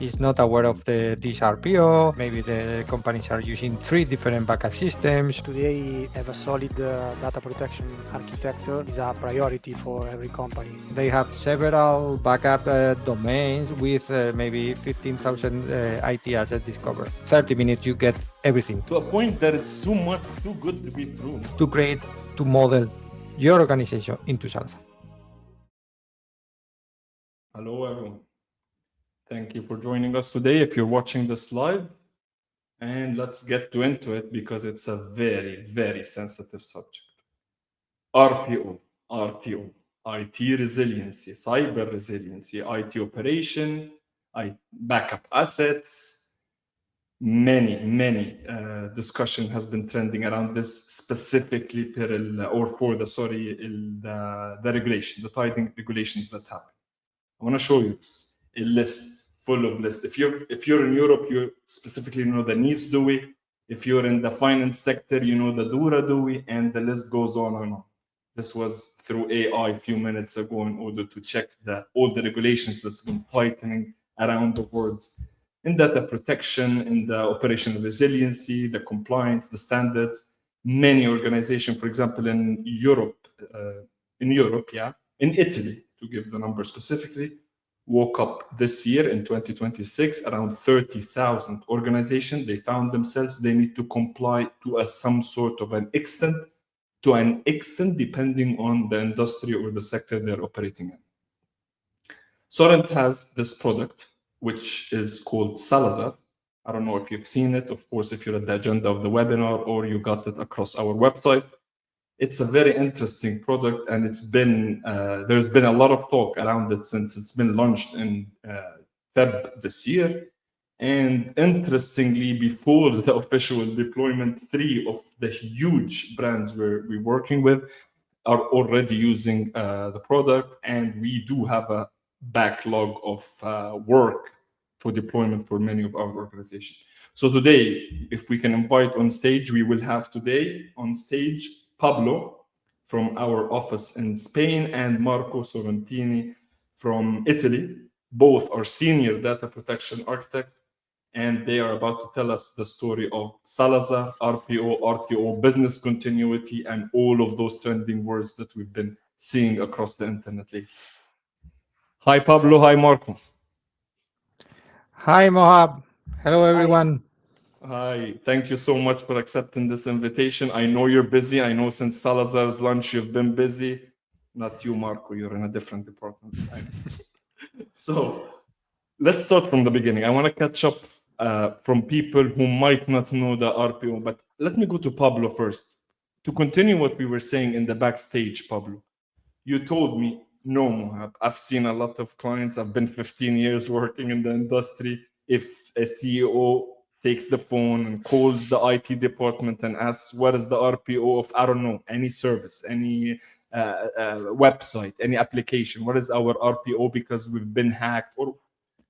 is not aware of this RPO. Maybe the companies are using 3 different backup systems. Today, have a solid data protection architecture is a priority for every company. They have several backup domains with maybe 15,000 IT assets discovered. 30 minutes, you get everything. To a point that it's too good to be true. To model your organization into Salazar. Hello, everyone. Thank you for joining us today if you're watching this live. And let's get into it because it's a very, very sensitive subject. RPO, RTO, IT resiliency, cyber resiliency, IT operation, backup assets. Many discussion has been trending around this, specifically for the regulation, the tithing regulations that happen. I want to show you this, a list full of lists. If you're in Europe, you specifically know the NIS2. If you're in the finance sector, you know the DORA DUI, and the list goes on and on. This was through AI a few minutes ago in order to check all the regulations that's been tightening around the world in data protection, in the operational resiliency, the compliance, the standards. Many organizations, for example, in Italy, to give the number specifically, woke up this year in 2026, around 30,000 organizations. They found themselves, they need to comply to some sort of an extent, depending on the industry or the sector they're operating in. Sorrent has this product, which is called Salazar. I don't know if you've seen it. Of course, if you're at the agenda of the webinar or you got it across our website. It's a very interesting product, and there's been a lot of talk around it since it's been launched in Feb this year. And interestingly, before the official deployment, 3 of the huge brands we're working with are already using the product, and we do have a backlog of work for deployment for many of our organizations. So today, if we can invite on stage, we will have today on stage Pablo from our office in Spain and Marco Sorrentino from Italy. Both are senior data protection architect, and they are about to tell us the story of Salazar, RPO, RTO, business continuity, and all of those trending words that we've been seeing across the internet lately. Hi, Pablo. Hi, Marco. Hi, Mohab. Hello, everyone. Hi. Thank you so much for accepting this invitation. I know you're busy. I know since Salazar's lunch you've been busy. Not you, Marco. You're in a different department. So let's start from the beginning. I want to catch up from people who might not know the RPO, but let me go to Pablo first. To continue what we were saying in the backstage, Pablo, you told me, no, Mohab, I've seen a lot of clients. I've been 15 years working in the industry. If a CEO takes the phone and calls the IT department and asks, what is the RPO of, I don't know, any service, any website, any application, what is our RPO because we've been hacked or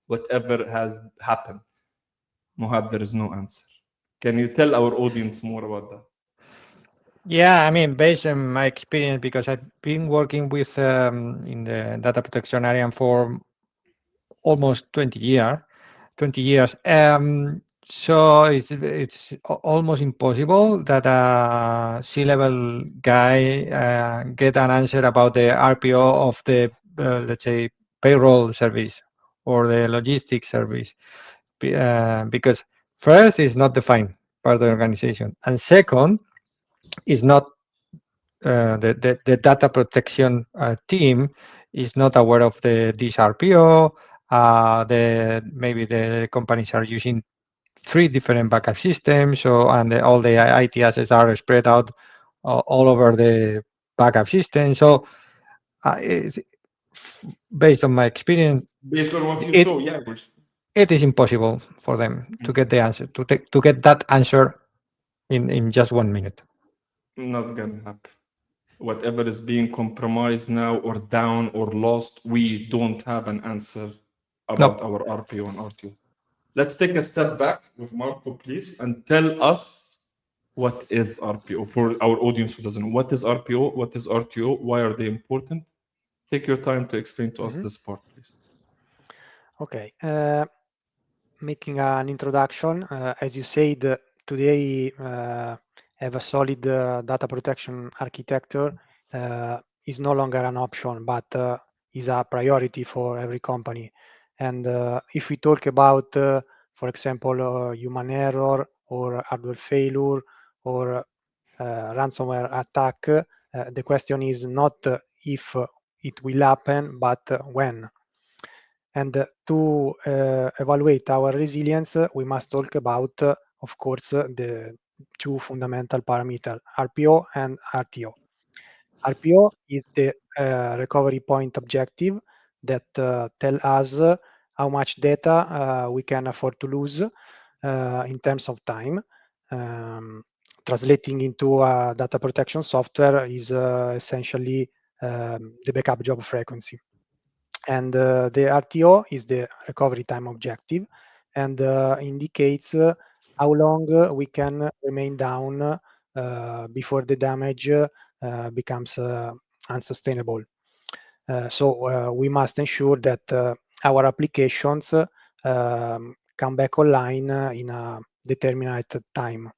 whatever has happened? Mohab, there is no answer. Can you tell our audience more about that? Yeah, I mean, based on my experience, because I've been working with in the data protection area for almost 20 years. So it's almost impossible that a C-level guy get an answer about the RPO of the let's say payroll service or the logistics service, because first it's not defined by the organization, and second is not the data protection team is not aware of this RPO. Maybe the companies are using 3 different backup systems, and all the IT assets are spread out all over the backup system. So, based on my experience, based on what you saw, yeah, it is impossible for them to get the answer to get that answer in just 1 minute. Not gonna happen. Whatever is being compromised now or down or lost, we don't have an answer about our RPO and RTO. Let's take a step back with Marco, please, and tell us what is RPO for our audience who doesn't know. What is RPO? What is RTO? Why are they important? Take your time to explain to us this part, please. Okay. making an introduction, as you said, today have a solid data protection architecture is no longer an option, but is a priority for every company. And if we talk about, for example, human error or hardware failure or ransomware attack, the question is not if it will happen, but when. And to evaluate our resilience, we must talk about, of course, the two fundamental parameters, RPO and RTO. RPO is the recovery point objective that tell us how much data we can afford to lose in terms of time. Translating into data protection software is essentially the backup job frequency. And the RTO is the recovery time objective and indicates how long we can remain down before the damage becomes unsustainable. So we must ensure that our applications come back online in a determined time.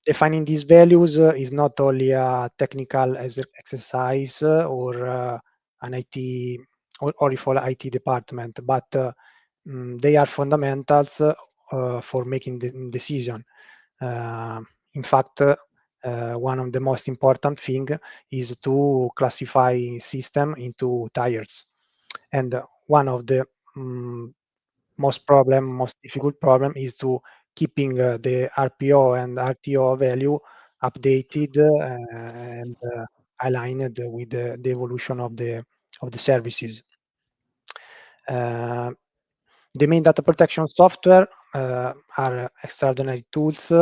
Defining these values is not only a technical exercise or an IT or for IT department, but they are fundamentals for making the decision. In fact, one of the most important thing is to classify system into tiers, and one of the most difficult problem is to keeping the RPO and RTO value updated and aligned with the evolution of the services. The main data protection software are extraordinary tools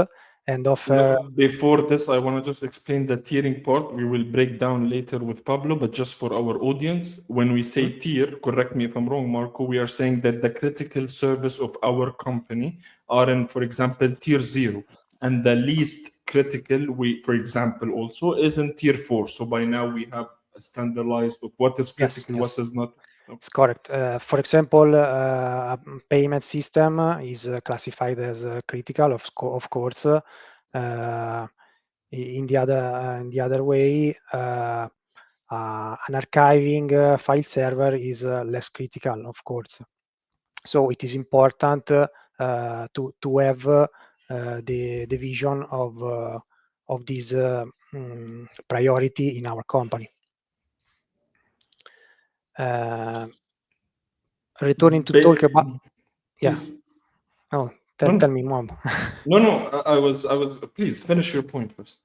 and offer. Before this, I want to just explain the tiering part. We will break down later with Pablo, but just for our audience, when we say tier, correct me if I'm wrong, Marco, we are saying that the critical service of our company are in, for example, tier 0, and the least critical, for example, also is in tier 4. So by now we have a standardized of what is critical, what is not. It's correct. For example, a payment system is classified as critical, of course. In the other way, an archiving file server is less critical, of course. So it is important to have the vision of this priority in our company. Returning to talk about, Please. Oh, tell me, Mohab. No, I was. Please finish your point first.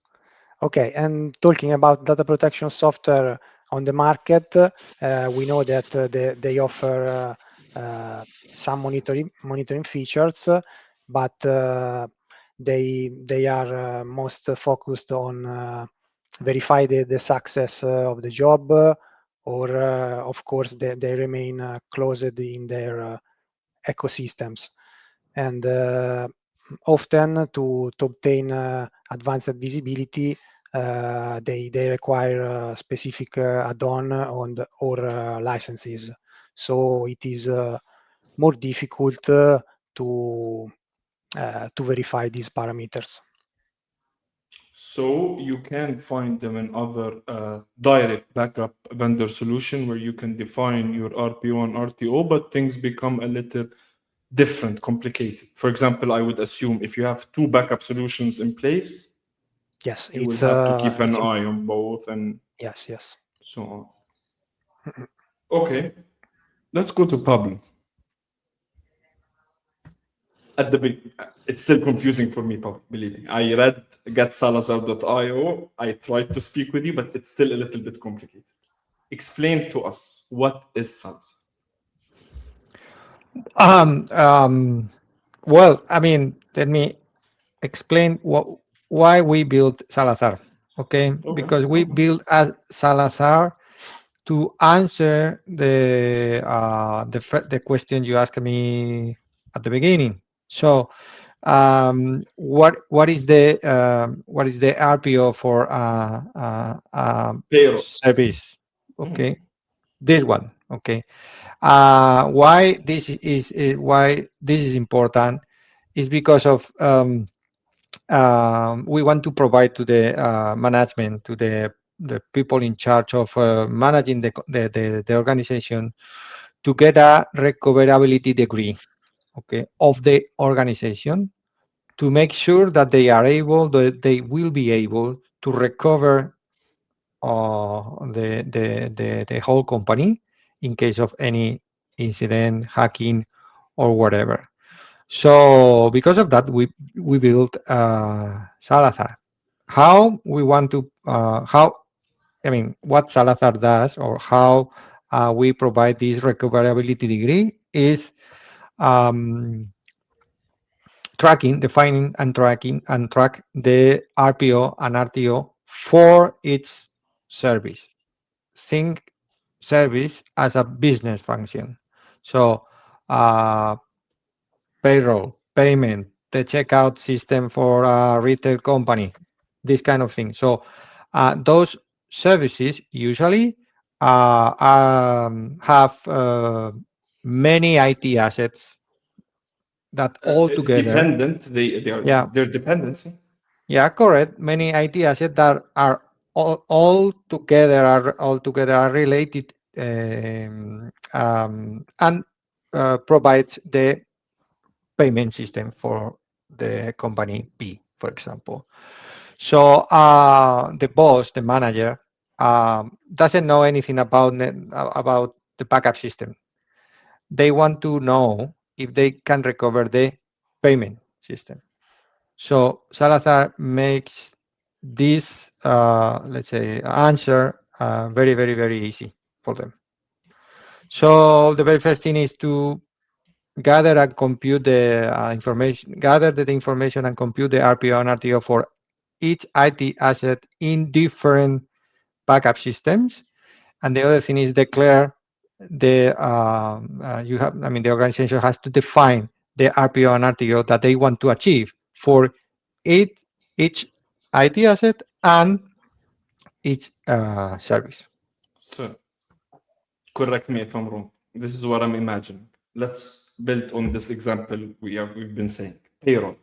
Okay, and talking about data protection software on the market, we know that they offer some monitoring features, but they are most focused on verify the success of the job, or of course they remain closed in their ecosystems, and often to obtain advanced visibility, they require specific add-on or licenses. So it is more difficult to verify these parameters. So you can find them in other direct backup vendor solution where you can define your RPO and RTO, but things become a little different, complicated. For example, I would assume if you have 2 backup solutions in place, yes, you will have to keep an eye on both, and yes, so on. Okay, let's go to Pablo. At the beginning, it's still confusing for me, Pablo, believe me. I read getsalazar.io. I tried to speak with you, but it's still a little bit complicated. Explain to us, what is Salazar? Well, I mean, let me explain why we built Salazar. Okay, because we built as Salazar to answer the question you asked me at the beginning. So, what is the RPO for Payroll service? Okay, this one. Okay, Why this is important is because of we want to provide to the management, to the people in charge of managing the organization, to get a recoverability degree, okay, of the organization, to make sure that they will be able to recover the whole company in case of any incident, hacking, or whatever. So because of that, we built Salazar. How we want to what Salazar does, or how we provide this recoverability degree is defining and track the RPO and RTO for its service. Think service as a business function. So payroll, payment, the checkout system for a retail company, this kind of thing. So those services usually have many IT assets that all together dependent. They're dependency. Yeah, correct. Many IT assets that are all together are related and provides the payment system for the company B, for example. So the boss, the manager, doesn't know anything about the backup system. They want to know if they can recover the payment system. So Salazar makes this, let's say, answer very, very, very easy for them. So the very first thing is to gather and compute the information and compute the RPO and RTO for each IT asset in different backup systems. And the other thing is declare the the organization has to define the RPO and RTO that they want to achieve for each IT asset and each service. So, correct me if I'm wrong. This is what I'm imagining. Let's build on this example we've been saying. Payroll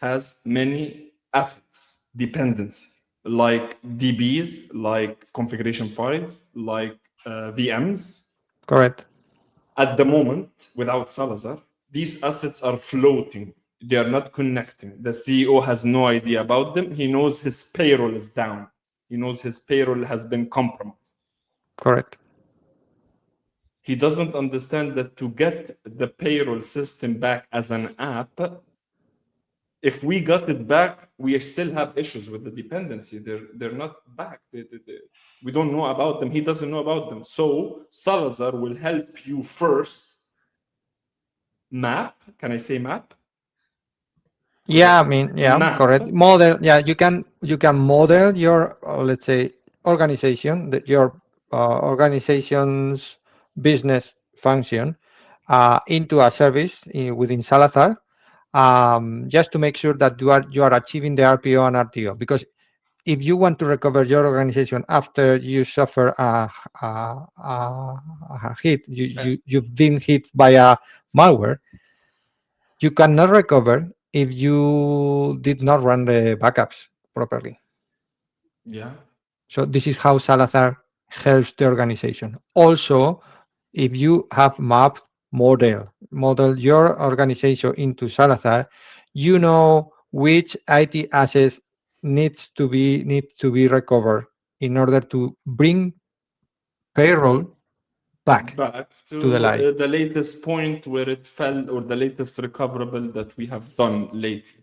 has many assets, dependency, like DBs, like configuration files, like VMs. Correct. At the moment, without Salazar, these assets are floating. They are not connecting. The CEO has no idea about them. He knows his payroll is down. He knows his payroll has been compromised. Correct. He doesn't understand that to get the payroll system back as an app, if we got it back, we still have issues with the dependency. They're not back. We don't know about them. He doesn't know about them. So Salazar will help you first map. Can I say map? Yeah, map. correct. Model. Yeah, you can model your let's say organization, your organization's business function into a service within Salazar, just to make sure that you are achieving the RPO and RTO. Because if you want to recover your organization after you suffer a hit, you've been hit by a malware, you cannot recover if you did not run the backups properly. Yeah. So this is how Salazar helps the organization. Also, if you have model your organization into Salazar, you know which IT assets need to be recovered in order to bring payroll back to the light. The latest point where it fell, or the latest recoverable that we have done lately.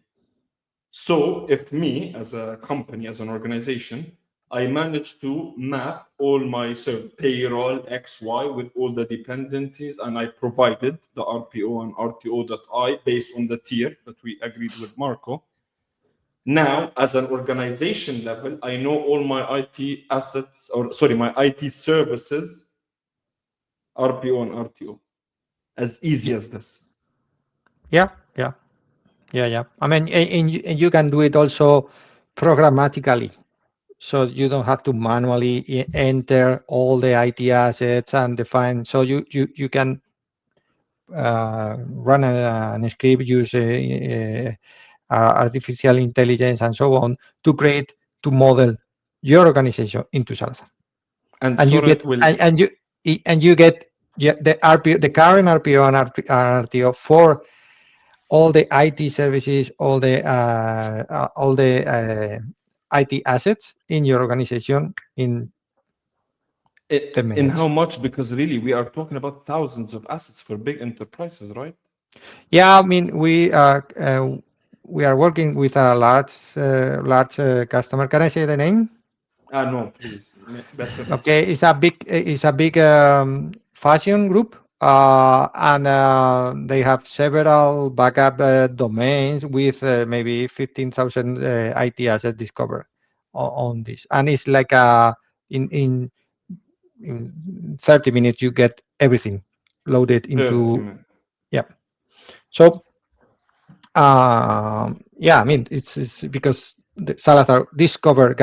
So if me, as a company, as an organization, I managed to map all my payroll XY with all the dependencies, and I provided the RPO and RTO.I based on the tier that we agreed with Marco. Now, as an organization level, I know all my IT assets, my IT services, RPO and RTO. As easy as this. Yeah. I mean, and you can do it also programmatically. so you don't have to manually enter all the IT assets and define. So you can run a script, use artificial intelligence and so on to model your organization into Salazar. And you get and you get the RPO, the current RPO and RTO for all the IT services, all the IT assets in your organization in 10 minutes. In how much? Because really, we are talking about thousands of assets for big enterprises, right? Yeah, I mean, we are working with a large customer. Can I say the name? No, please. Better. Okay, it's a big fashion group, and they have several backup domains with maybe 15,000 IT assets discovered on this, and it's like in 30 minutes you get everything loaded into. Yeah. So yeah, I mean, it's because Salazar discovered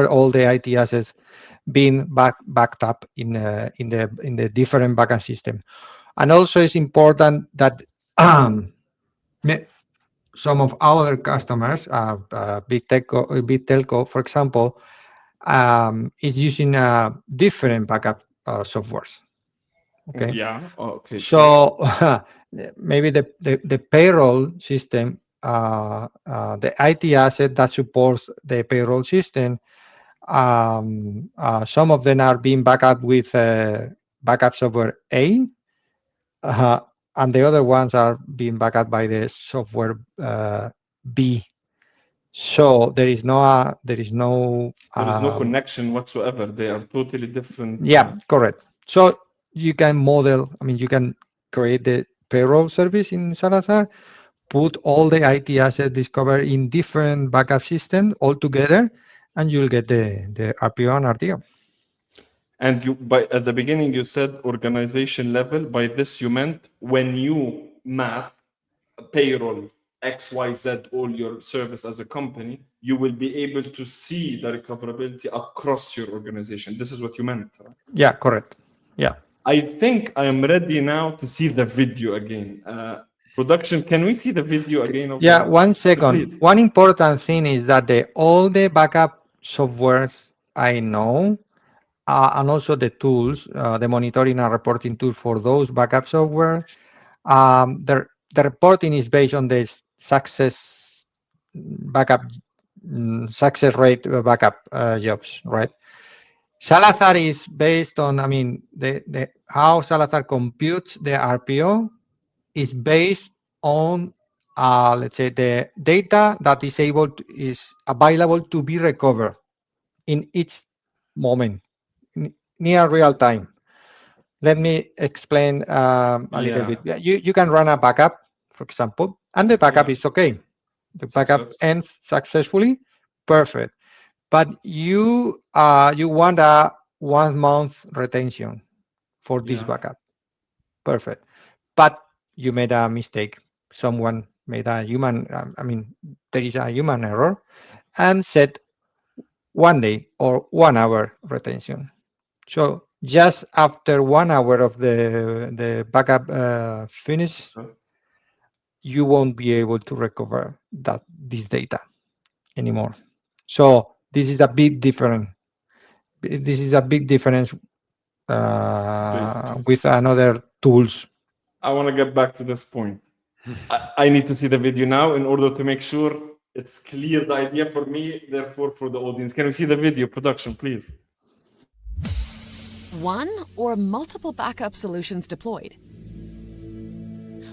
all the IT assets being backed up in the different backend system. And also it's important that some of our customers, big telco, for example, is using different backup softwares. Okay. Yeah. Okay. So maybe the payroll system, the IT asset that supports the payroll system, some of them are being backed up with backup software A, and the other ones are being backed up by the software B. So there is no connection whatsoever. They are totally different. Yeah, correct. So you can model. I mean, you can create the payroll service in Salazar, put all the IT assets discovered in different backup systems all together, and you'll get the RPO and RTO. And at the beginning, you said organization level. By this, you meant when you map payroll XYZ, all your service as a company, you will be able to see the recoverability across your organization. This is what you meant, right? Yeah, correct. Yeah. I think I am ready now to see the video again. Production, can we see the video again? Yeah, 1 second. Please. One important thing is that all the backup softwares I know, and also the tools, the monitoring and reporting tools for those backup software, the reporting is based on the success rate backup jobs, right? Salazar is based on, I mean, how Salazar computes the RPO is based on, let's say, the data that is available to be recovered in each moment, near real time. Let me explain a little bit. You can run a backup, for example, and the backup is okay. The backup ends successfully, perfect. But you want a 1 month retention for this backup, perfect. But you made a mistake. Someone made a human. There is a human error, and set 1 day or 1 hour retention. So just after 1 hour of the backup finish, you won't be able to recover this data anymore. So this is a big difference. This is a big difference with another tools. I want to get back to this point. I need to see the video now in order to make sure it's clear, the idea for me, therefore for the audience. Can we see the video, production, please? One or multiple backup solutions deployed.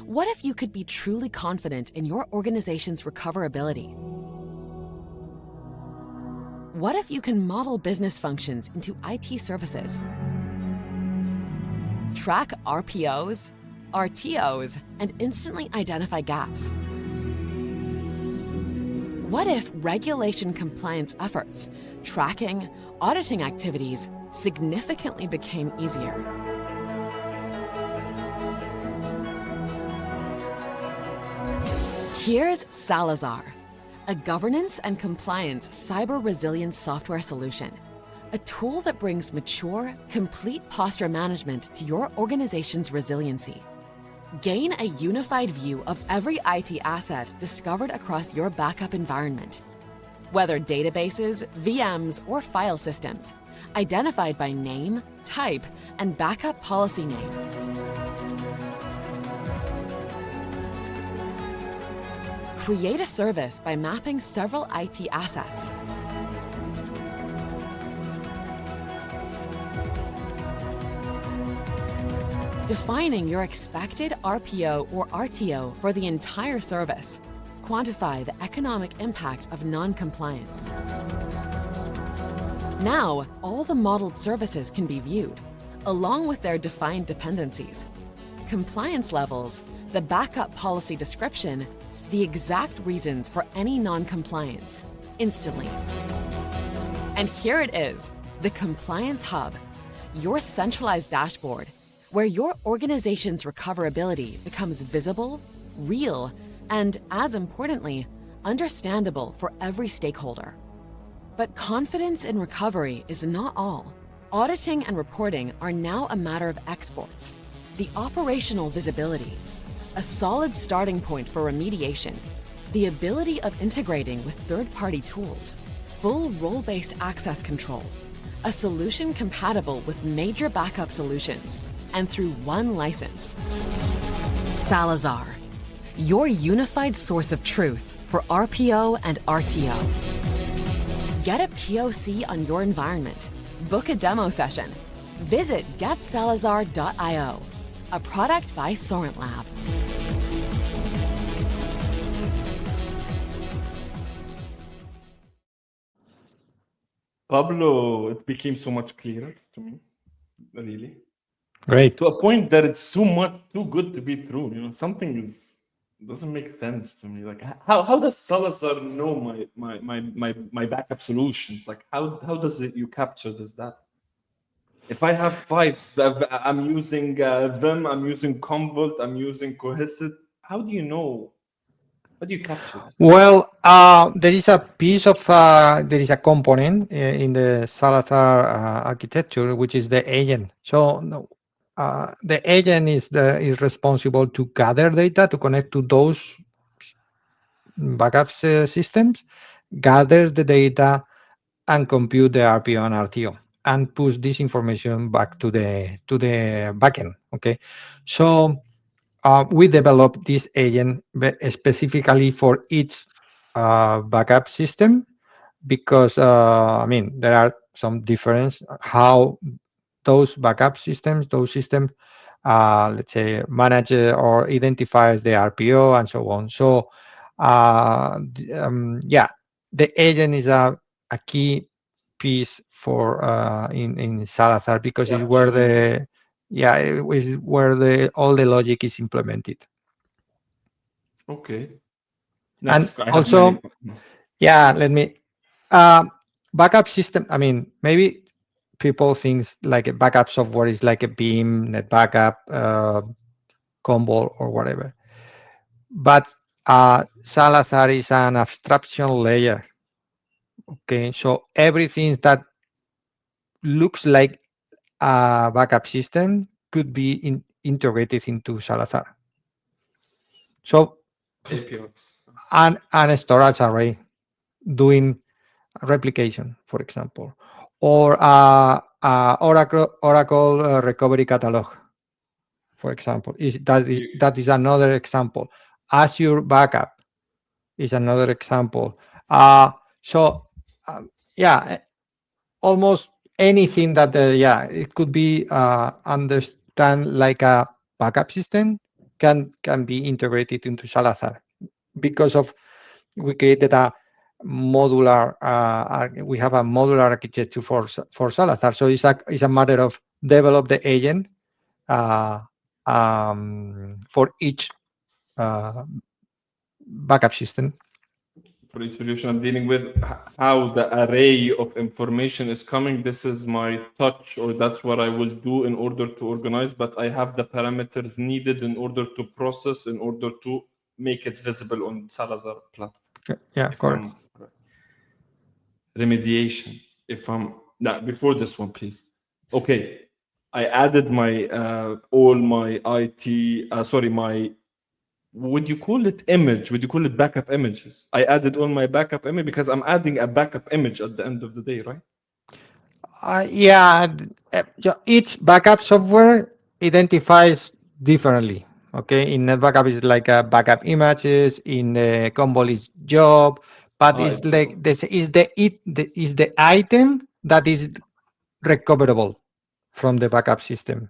What if you could be truly confident in your organization's recoverability? What if you can model business functions into IT services? Track RPOs, RTOs, and instantly identify gaps? What if regulation compliance efforts, tracking, auditing activities significantly became easier? Here's Salazar, a governance and compliance cyber resilience software solution, a tool that brings mature, complete posture management to your organization's resiliency. Gain a unified view of every IT asset discovered across your backup environment. Whether databases, VMs, or file systems, identified by name, type, and backup policy name. Create a service by mapping several IT assets. Defining your expected RPO or RTO for the entire service. Quantify the economic impact of non-compliance. Now, all the modeled services can be viewed, along with their defined dependencies, compliance levels, the backup policy description, the exact reasons for any non-compliance, instantly. And here it is, the Compliance Hub, your centralized dashboard, where your organization's recoverability becomes visible, real, and, as importantly, understandable for every stakeholder. But confidence in recovery is not all. Auditing and reporting are now a matter of exports. The operational visibility, a solid starting point for remediation, the ability of integrating with third-party tools, full role-based access control, a solution compatible with major backup solutions, and through one license. Salazar, your unified source of truth for RPO and RTO. Get a POC on your environment. Book a demo session. Visit getsalazar.io, a product by Sorrent Lab. Pablo, it became so much clearer to me, really. Great. To a point that it's too good to be true. You know, something doesn't make sense to me. Like, how does Salazar know my backup solutions? Like, how does you capture this data? If I have 5, I'm using them, I'm using Commvault, I'm using Cohesive. How do you know? How do you capture this? Well, there is a piece of there is a component in the Salazar architecture, which is the agent. So the agent is responsible to gather data, to connect to those backup systems, gather the data, and compute the RPO and RTO, and push this information back to the backend. Okay, so we developed this agent specifically for each backup system because I mean there are some difference how those backup systems, let's say manage or identifies the RPO and so on. So yeah, the agent is a key piece for in Salazar because it's where the is where all the logic is implemented. Okay. Next, and also, let me backup system. I mean, maybe people think like a backup software is like a Beam, NetBackup, Commvault, or whatever. But Salazar is an abstraction layer. Okay, so everything that looks like a backup system could be integrated into Salazar. So APIs and a storage array doing replication, for example, or Oracle recovery catalog, for example. That is another example. Azure backup is another example. Almost anything that it could be understand like a backup system can be integrated into Salazar because of we created a modular we have a modular architecture for Salazar. So it's a matter of develop the agent for each backup system. For each solution I'm dealing with, how the array of information is coming, this is my touch, or that's what I will do in order to organize, but I have the parameters needed in order to process, in order to make it visible on Salazar platform. Yeah, correct. Remediation. Before this one, please. Okay, I added my all my IT. Would you call it image? Would you call it backup images? I added all my backup image because I'm adding a backup image at the end of the day, right? Yeah, each backup software identifies differently. Okay, in NetBackup is like a backup images. In Combol is job, but it's like this is the item that is recoverable from the backup system.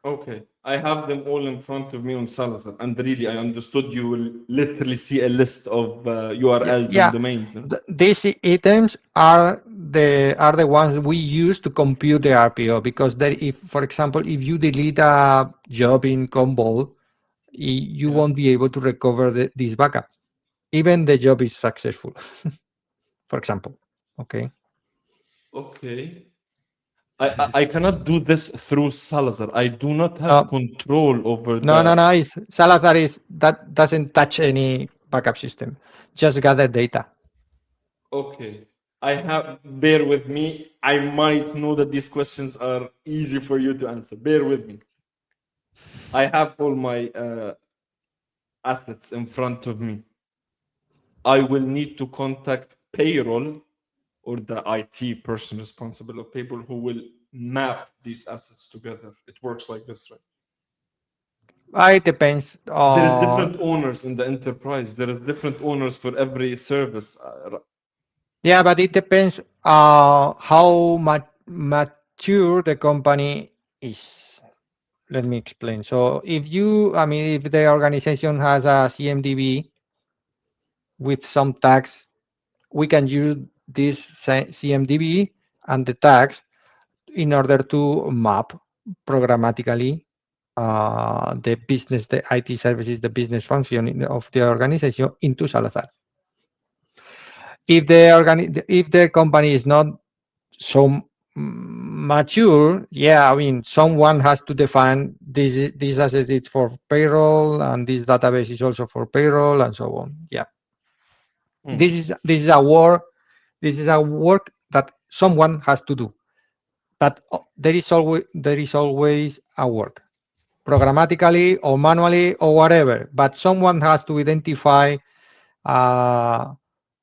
Okay, I have them all in front of me on Salazar, and really, I understood you will literally see a list of URLs and domains. No? These items are the ones we use to compute the RPO, because if, for example, if you delete a job in Combol, you won't be able to recover this backup, even the job is successful. For example, okay. I cannot do this through Salazar. I do not have control over No. Salazar that doesn't touch any backup system. Just gather data. Okay. Bear with me. I might know that these questions are easy for you to answer. Bear with me. I have all my assets in front of me. I will need to contact payroll or the IT person responsible of payroll who will map these assets together. It works like this, right? It depends. There is different owners in the enterprise. There is different owners for every service. Yeah, but it depends how mature the company is. Let me explain. So if the organization has a CMDB with some tags, we can use this CMDB and the tags in order to map programmatically the IT services, the business function of the organization into Salazar. If the company is not so mature, someone has to define this asset is for payroll and this database is also for payroll and so on. Yeah. This is a work that someone has to do, but there is always a work, programmatically or manually or whatever, but someone has to identify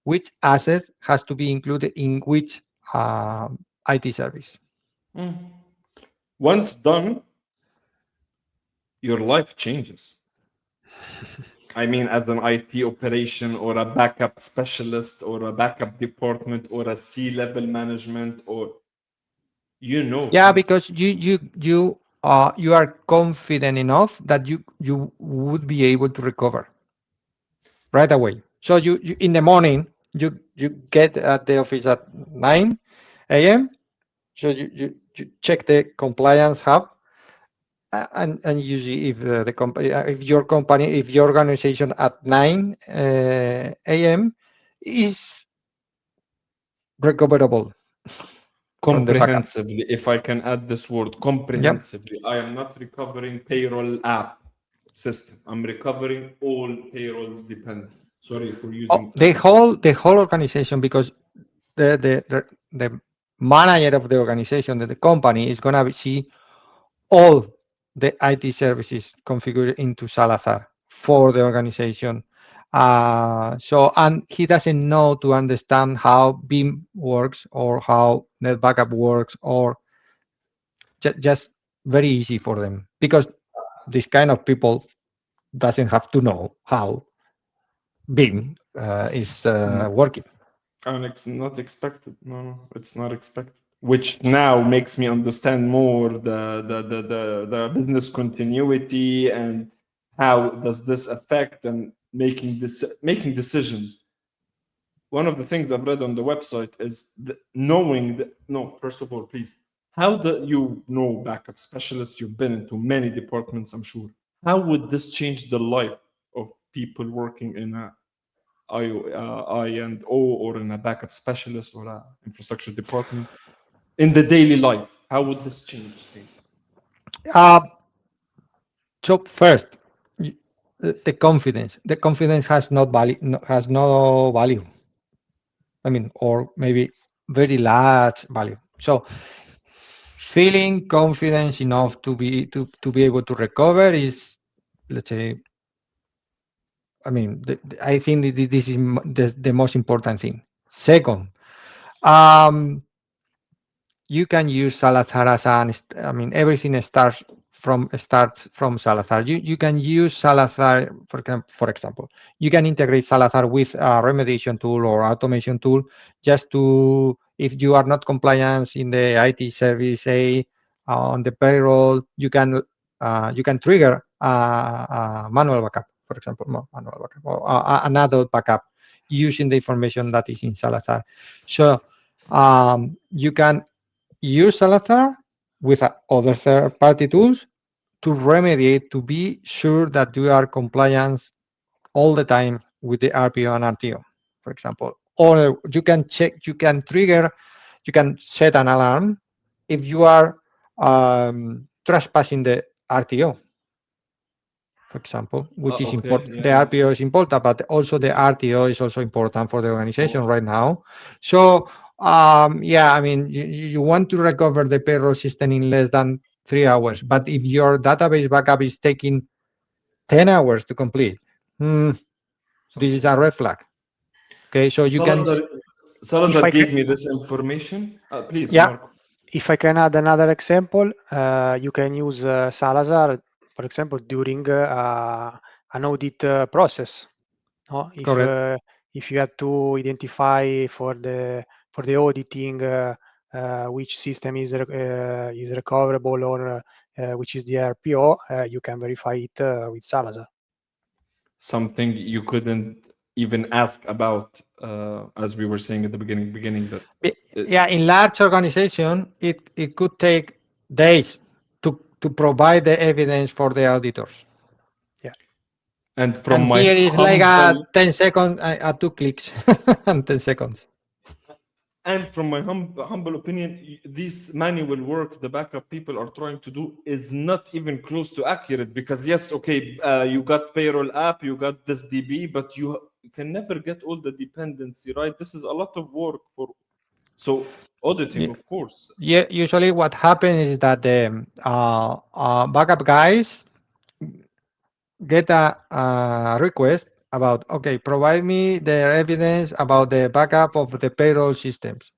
which asset has to be included in which IT service. Once done, your life changes. I mean, as an IT operation or a backup specialist or a backup department or a C-level management, or Yeah, because you are confident enough that you would be able to recover right away. So you in the morning you get at the office at 9 a.m. So you check the compliance hub and you see if the company, if your organization at 9 a.m. is recoverable. Comprehensively, if I can add this word, comprehensively. Yep. I am not recovering payroll app system. I'm recovering all payrolls dependent. Sorry for using the whole organization, because the manager of the organization, the company, is gonna see all the IT services configured into Salazar for the organization. And he doesn't know to understand how BIM works or how NetBackup works, or just very easy for them, because this kind of people doesn't have to know how BIM is working. And it's not expected. No, it's not expected. Which now makes me understand more the business continuity and how does this affect and making decisions. One of the things I've read on the website is knowing that. No, first of all, please, how do you know backup specialists? You've been into many departments, I'm sure. How would this change the life of people working in a I&O or in a backup specialist or a infrastructure department in the daily life? How would this change things? So first, the confidence. The confidence has not value, has no value. I mean, or maybe very large value. So feeling confidence enough to be able to recover is, let's say, I mean, I think this is the most important thing. Second, you can use Salazar as an, I mean, everything starts from Salazar. You can use Salazar, for example, you can integrate Salazar with a remediation tool or automation tool just to, if you are not compliant in the IT service, say on the payroll, you can trigger a manual backup, for example, manual backup or another backup using the information that is in Salazar. So you can use Salazar with other third-party tools to remediate, to be sure that you are compliant all the time with the RPO and RTO, for example. Or you can check, you can trigger, you can set an alarm if you are trespassing the RTO, for example, which is Okay, important. The RPO is important, but also the RTO is also important for the organization right now. So yeah, I mean, you want to recover the payroll system in less than 3 hours, but if your database backup is taking 10 hours to complete, this is a red flag. Okay, so you Salazar gave me this information. Please, yeah. Marco. If I can add another example, you can use Salazar, for example, during an audit process. No? If you have to identify for the auditing which system is recoverable or which is the RPO, you can verify it with Salazar. Something you couldn't even ask about, as we were saying at the beginning that yeah, in large organization, it could take days to provide the evidence for the auditors. Yeah. And from and my here is like a 10 seconds, 2 clicks and 10 seconds. And from my humble opinion, this manual work the backup people are trying to do is not even close to accurate, because yes, okay, you got payroll app, you got this DB, but you can never get all the dependency, right? This is a lot of work for, so auditing, of course. Yeah, usually what happens is that the backup guys get a request about, okay, provide me the evidence about the backup of the payroll systems.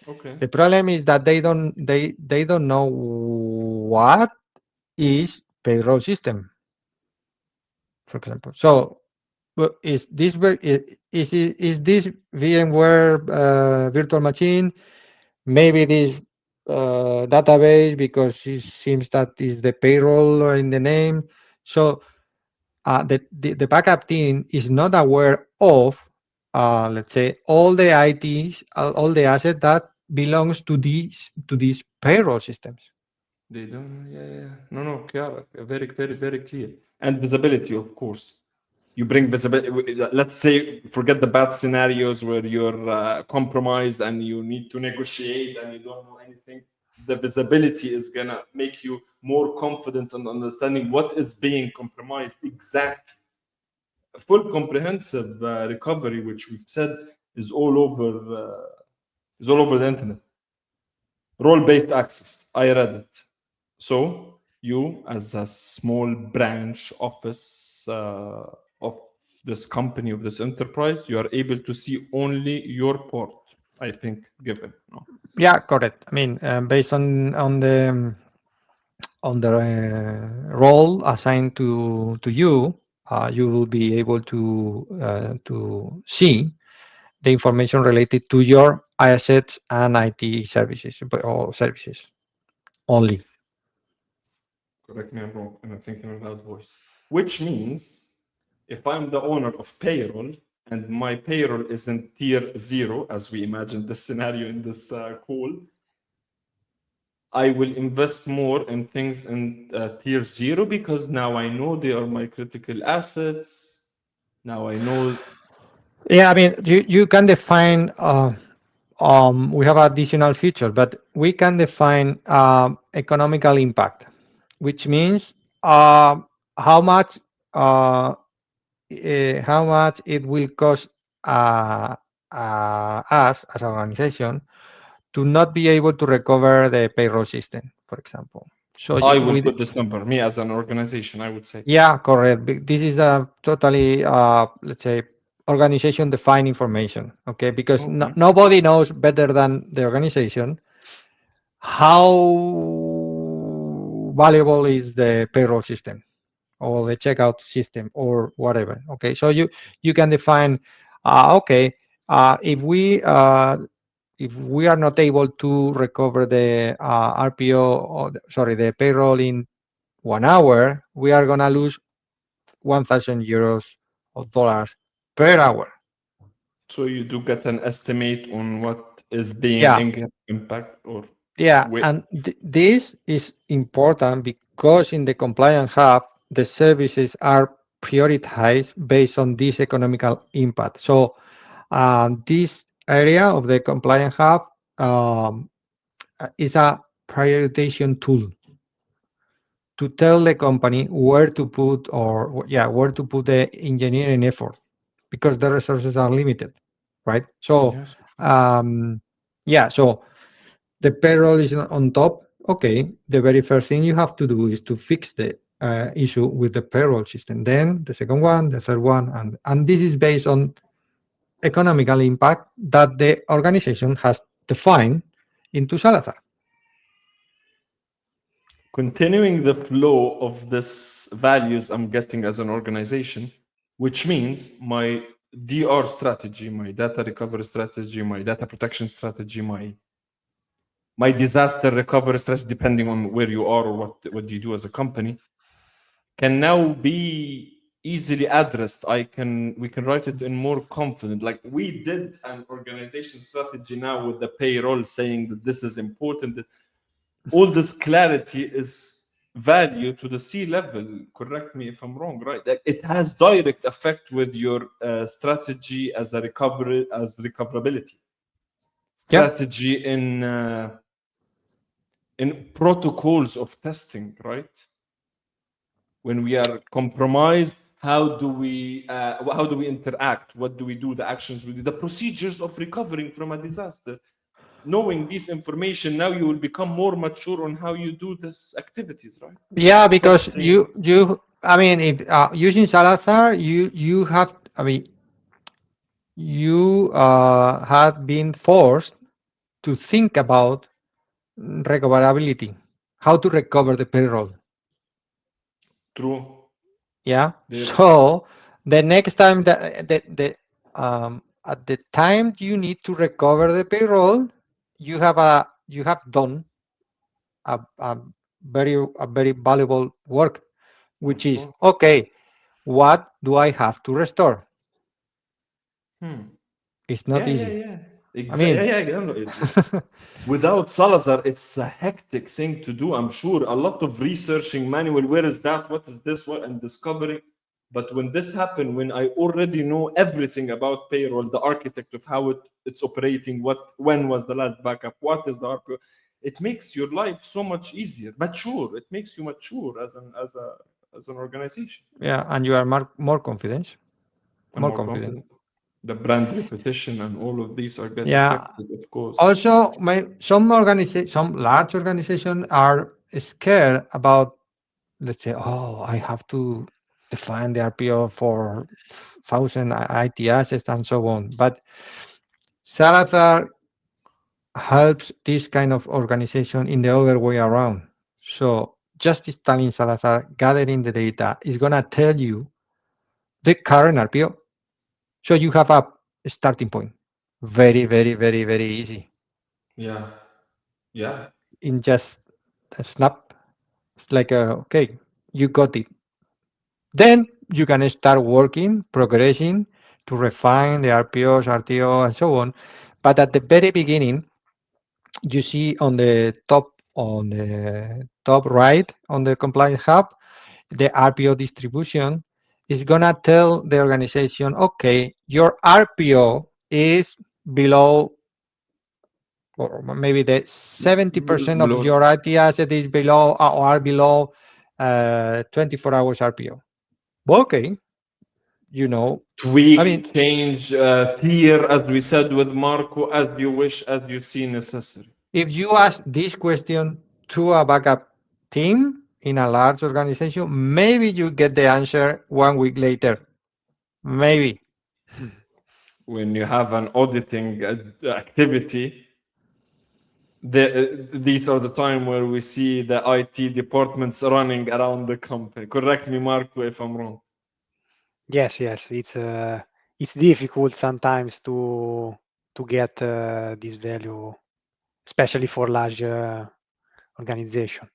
Okay. The problem is that they don't know what is payroll system, for example. So is this VMware virtual machine? Maybe this database, because it seems that is the payroll in the name. So the backup team is not aware of, let's say, all the ITs, all the assets that belongs to these payroll systems. They don't. Yeah. No. Clear. Very, very, very clear. And visibility, of course. You bring visibility. Let's say, forget the bad scenarios where you're compromised and you need to negotiate and you don't know anything. The visibility is gonna make you more confident on understanding what is being compromised exactly. Full comprehensive recovery, which we've said, is all over the internet. Role-based access. I read it. So you, as a small branch office of this company, of this enterprise, you are able to see only your port, I think, given. No? Yeah, correct. I mean, based on the role assigned to you, you will be able to see the information related to your assets and IT services or services only. Correct me if I'm wrong, and I'm thinking in a loud voice. Which means, if I'm the owner of payroll and my payroll is in tier 0, as we imagined this scenario in this call, I will invest more in things in tier 0, because now I know they are my critical assets. Now I know. Yeah, I mean, you can define. We have additional features, but we can define economical impact, which means how much it will cost us as an organization to not be able to recover the payroll system, for example. So I will put this number, me as an organization, I would say. Yeah, correct. This is a totally, let's say, organization-defined information, okay? Because Okay. nobody knows better than the organization how valuable is the payroll system or the checkout system or whatever, okay? So you can define, okay, if we are not able to recover the RPO, or the payroll in 1 hour, we are gonna lose 1,000 euros of dollars per hour. So you do get an estimate on what is being Yeah. impact or Yeah, and this is important because in the compliance hub, the services are prioritized based on this economical impact. So this area of the compliance hub is a prioritization tool to tell the company where to put the engineering effort because the resources are limited, right? So yes, so the payroll is on top. Okay, the very first thing you have to do is to fix the issue with the payroll system. Then the second one, the third one, and this is based on economical impact that the organization has defined into Salazar. continuing the flow of this values I'm getting as an organization, which means my DR strategy, my data recovery strategy, my data protection strategy, my disaster recovery strategy, depending on where you are or what you do as a company, can now be easily addressed. We can write it in more confident. Like we did an organization strategy now with the payroll saying that this is important, that all this clarity is value to the C-level. Correct me if I'm wrong, right? It has direct effect with your strategy as recoverability strategy in protocols of testing, right? When we are compromised, how do we interact? What do we do? The actions we do, the procedures of recovering from a disaster. Knowing this information, now you will become more mature on how you do these activities, right? Yeah, because if using Salazar, you have been forced to think about recoverability, how to recover the payroll. True. Yeah. So the next time at the time you need to recover the payroll, you have done a very valuable work, which is okay. What do I have to restore? It's not easy. Without Salazar, it's a hectic thing to do. I'm sure a lot of researching manual. Where is that? What is this? What and discovering. But when this happened, when I already know everything about payroll, the architect of how it's operating, when was the last backup, what is the RPO, it makes your life so much easier. Mature. It makes you mature as an organization. Yeah, and you are more confident. More confident. The brand reputation and all of these are getting affected, of course. Also, some large organizations are scared about, let's say, I have to define the RPO for 1,000 IT assets and so on. But Salazar helps this kind of organization in the other way around. So just installing Salazar, gathering the data, is going to tell you the current RPO. So you have a starting point. Very, very, very, very easy. Yeah. In just a snap, it's like, okay, you got it. Then you can start working, progressing to refine the RPOs, RTO, and so on. But at the very beginning, you see on the top right on the compliance hub, the RPO distribution is gonna tell the organization, okay, your RPO is below, or maybe the 70% of your IT asset is below or are below 24 hours RPO. Okay, tweak, I mean, change, tier, as we said with Marco, as you wish, as you see necessary. if you ask this question to a backup team in a large organization, maybe you get the answer 1 week later. Maybe. When you have an auditing activity, these are the time where we see the IT departments running around the company. Correct me, Marco, if I'm wrong. Yes, it's difficult sometimes to get this value, especially for large organization.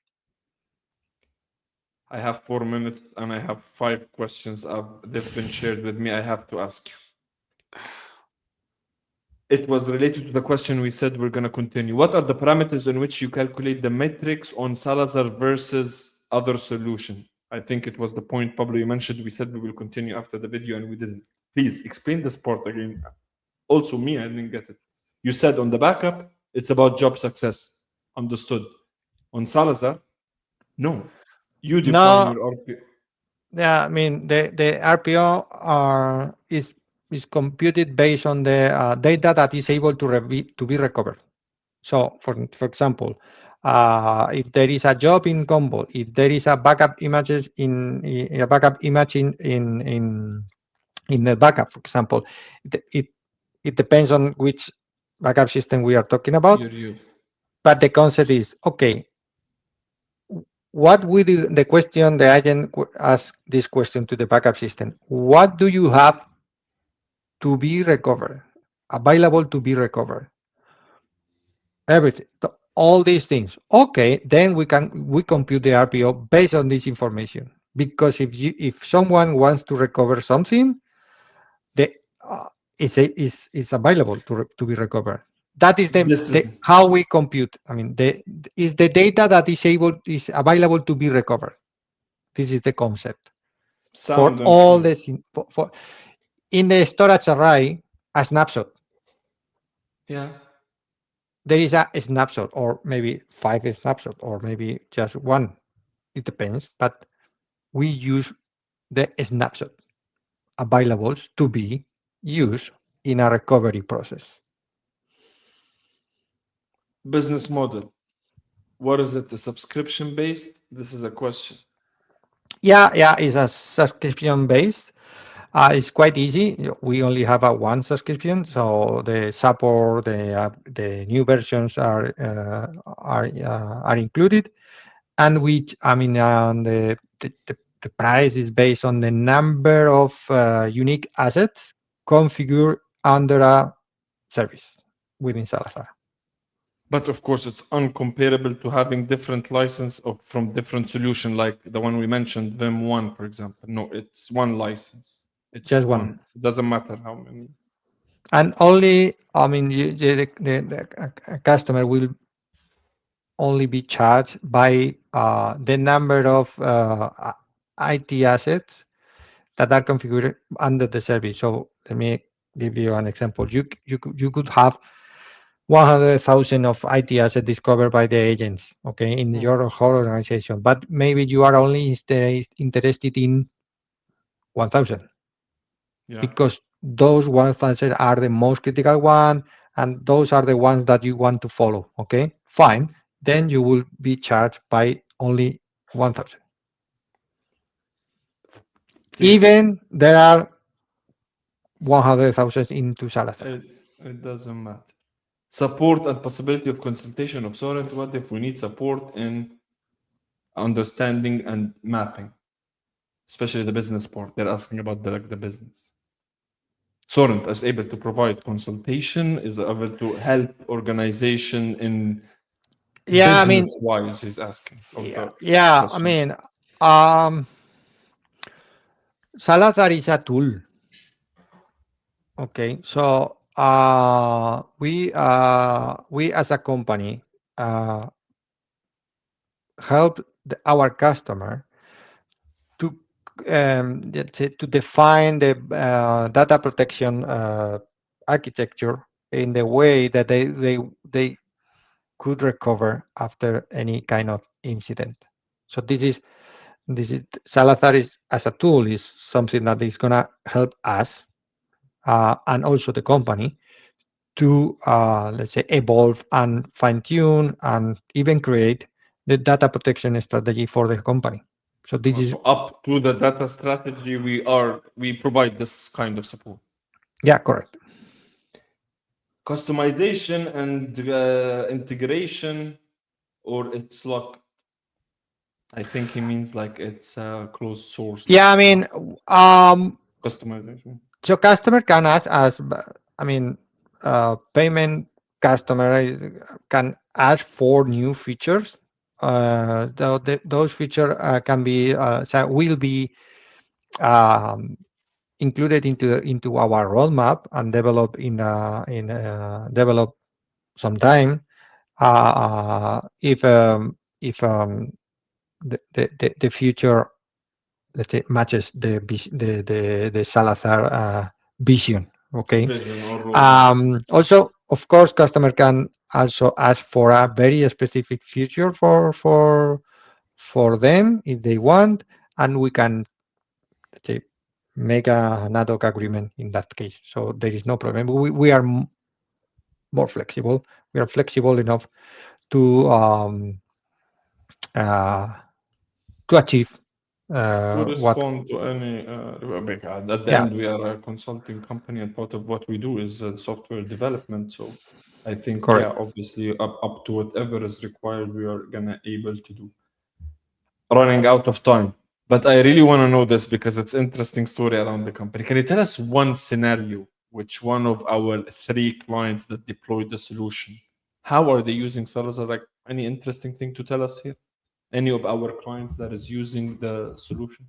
I have 4 minutes and I have 5 questions. They've been shared with me. I have to ask you. It was related to the question we said we're going to continue. What are the parameters in which you calculate the metrics on Salazar versus other solution? I think it was the point, Pablo, you mentioned. We said we will continue after the video and we didn't. Please explain this part again. Also, me, I didn't get it. You said on the backup, it's about job success. Understood. On Salazar, no. You define your RPO. Yeah, I mean the RPO is computed based on the data that is able to be recovered. So, for example, if there is a job in Combo, if there is a backup images in a backup image in the backup, for example, it depends on which backup system we are talking about. But the concept is okay. What will the question the agent ask this question to the backup system? What do you have to be recovered, available to be recovered? Everything, all these things. Okay, then we compute the RPO based on this information. Because if someone wants to recover something, it's available to be recovered. That is how we compute. I mean, is the data that is available to be recovered. This is the concept. For all this, in the storage array, a snapshot. Yeah. There is a snapshot, or maybe 5 snapshots, or maybe just 1. It depends. But we use the snapshot available to be used in a recovery process. Business model. What is it? The subscription based? This is a question. Yeah, it's a subscription based. It's quite easy. We only have one subscription, so the support, the new versions are included, and the price is based on the number of unique assets configured under a service within Salazar. But of course, it's uncomparable to having different license from different solution, like the one we mentioned, Vim1, for example. No, it's one license. It's just one. It doesn't matter how many. And only, the customer will only be charged by the number of IT assets that are configured under the service. So let me give you an example. You could have 100,000 of IT assets discovered by the agents, okay, in your whole organization, but maybe you are only interested in 1,000, because those 1,000 are the most critical one, and those are the ones that you want to follow. Okay, fine. Then you will be charged by only 1,000. Even there are 100,000 into Salazar. It doesn't matter. Support and possibility of consultation of Sorrent. What if we need support in understanding and mapping, especially the business part? They're asking about the business. Sorrent is able to provide consultation, is able to help organization in business-wise, he's asking. Salazar is a tool. Okay, so we as a company help our customer to define the data protection architecture in the way that they could recover after any kind of incident. So this is this is Salazar is as a tool is something that is gonna help us and also the company to let's say evolve and fine tune and even create the data protection strategy for the company. So this is So up to the data strategy, we provide this kind of support. yeah, correct. Customization and integration, or it's locked. I think he means like it's closed source. Yeah, I mean, Customization. so customer can ask us, I mean, payment customer can ask for new features. Those features can be will be included into our roadmap and develop develop sometime if the future, let's say, matches the Salazar vision. Okay. Vision or roadmap. Also, of course, customer can also ask for a very specific feature for them if they want, and we can, let's say, make an ad hoc agreement in that case. So there is no problem. We are more flexible. We are flexible enough to achieve To what. respond to any at the Yeah. end, we are a consulting company, and part of what we do is software development. So I think, Correct. yeah, obviously up to whatever is required, we are gonna able to do. Running out of time, but I really want to know this because it's interesting story around the company. Can you tell us one scenario which one of our 3 clients that deployed the solution, how are they using Salazar? Like, any interesting thing to tell us here? Any of our clients that is using the solution?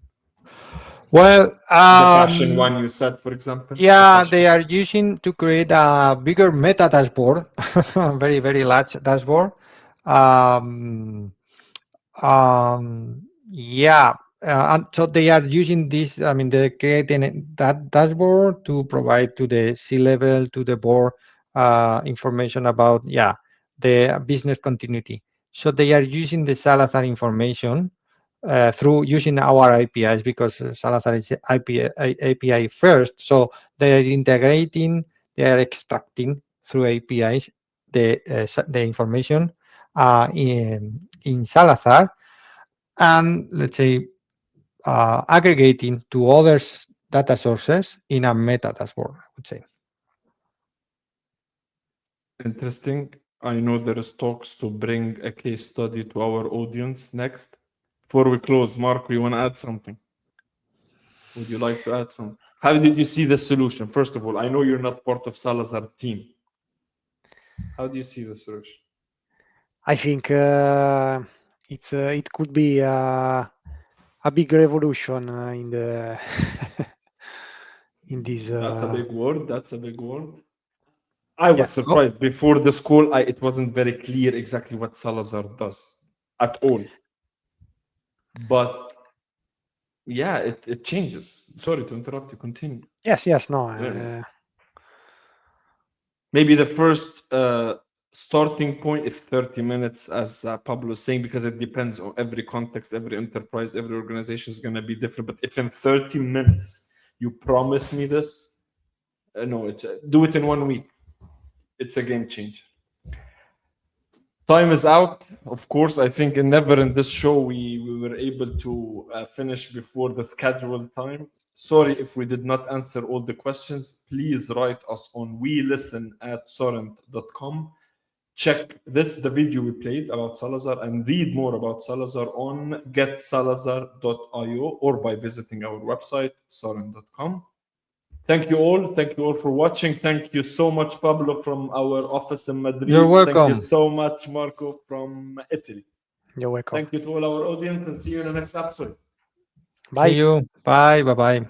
Well, The fashion one you said, for example. Yeah, they are using to create a bigger meta dashboard, very, very large dashboard. Yeah, and so they are using this. I mean, they're creating that dashboard to provide to the C-level, to the board, information about the business continuity. So they are using the Salazar information through using our APIs, because Salazar is API first. So they are integrating, they are extracting through APIs the information in Salazar, and let's say aggregating to other data sources in a meta dashboard, I would say. Interesting. I know there is talks to bring a case study to our audience next. Before we close, Marco, you want to add something? Would you like to add something? How did you see the solution? First of all, I know you're not part of Salazar team. How do you see the solution? I think it could be a big revolution in the in this. That's a big word. That's a big word. I was surprised before the school. It wasn't very clear exactly what Salazar does at all. But yeah, it changes. Sorry to interrupt you. Continue. Yes, no. Maybe the first starting point is 30 minutes, as Pablo is saying, because it depends on every context, every enterprise, every organization is going to be different. But if in 30 minutes you promise me this, no, do it in 1 week. It's a game changer. Time is out. Of course, I think never in this show we were able to finish before the scheduled time. Sorry if we did not answer all the questions. Please write us on welisten@sorrent.com. Check the video we played about Salazar, and read more about Salazar on getsalazar.io or by visiting our website, sorrent.com. Thank you all. Thank you all for watching. Thank you so much, Pablo, from our office in Madrid. You're welcome. Thank you so much, Marco, from Italy. You're welcome. Thank you to all our audience, and see you in the next episode. Bye. See you. Bye. Bye-bye.